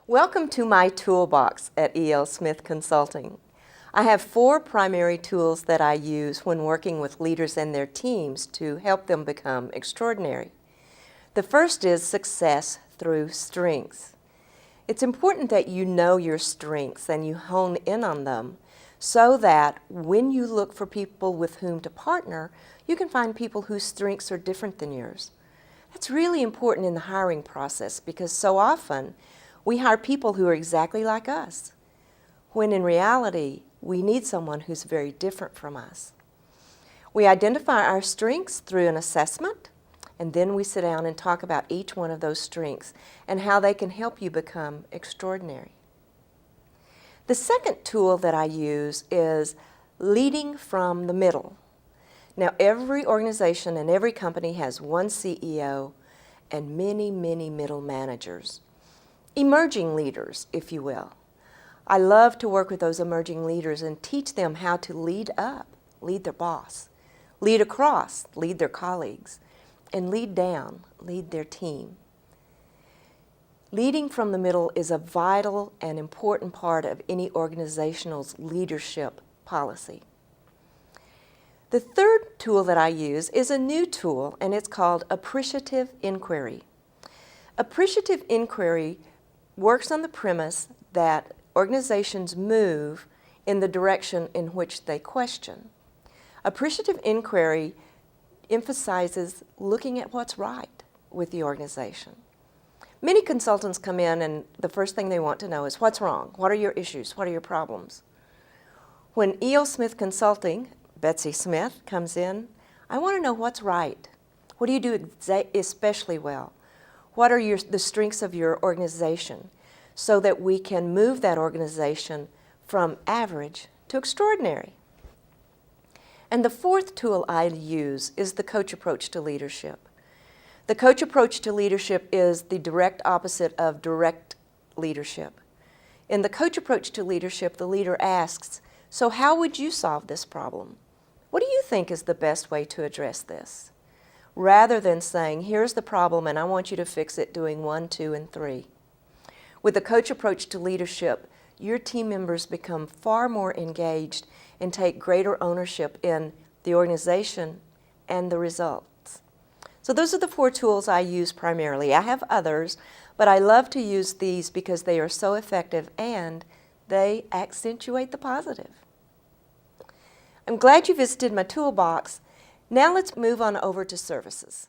Welcome to my toolbox at E.L. Smith Consulting. I have 4 primary tools that I use when working with leaders and their teams to help them become extraordinary. The first is success through strengths. It's important that you know your strengths and you hone in on them so that when you look for people with whom to partner, you can find people whose strengths are different than yours. That's really important in the hiring process because so often we hire people who are exactly like us, when in reality, we need someone who's very different from us. We identify our strengths through an assessment, and then we sit down and talk about each one of those strengths and how they can help you become extraordinary. The second tool that I use is leading from the middle. Now, every organization and every company has one CEO and many, many middle managers. Emerging leaders, if you will. I love to work with those emerging leaders and teach them how to lead up, lead their boss, lead across, lead their colleagues, and lead down, lead their team. Leading from the middle is a vital and important part of any organization's leadership policy. The third tool that I use is a new tool, and it's called appreciative inquiry. Appreciative inquiry works on the premise that organizations move in the direction in which they question. Appreciative inquiry emphasizes looking at what's right with the organization. Many consultants come in and the first thing they want to know is what's wrong? What are your issues? What are your problems? When E.L. Smith Consulting, Betsy Smith, comes in, I want to know what's right. What do you do especially well? What are the strengths of your organization so that we can move that organization from average to extraordinary? And the fourth tool I use is the coach approach to leadership. The coach approach to leadership is the direct opposite of direct leadership. In the coach approach to leadership, the leader asks, so how would you solve this problem? What do you think is the best way to address this? Rather than saying, here's the problem and I want you to fix it doing 1, 2, and 3. With the coach approach to leadership, your team members become far more engaged and take greater ownership in the organization and the results. So those are the 4 tools I use primarily. I have others, but I love to use these because they are so effective and they accentuate the positive. I'm glad you visited my toolbox. Now let's move on over to services.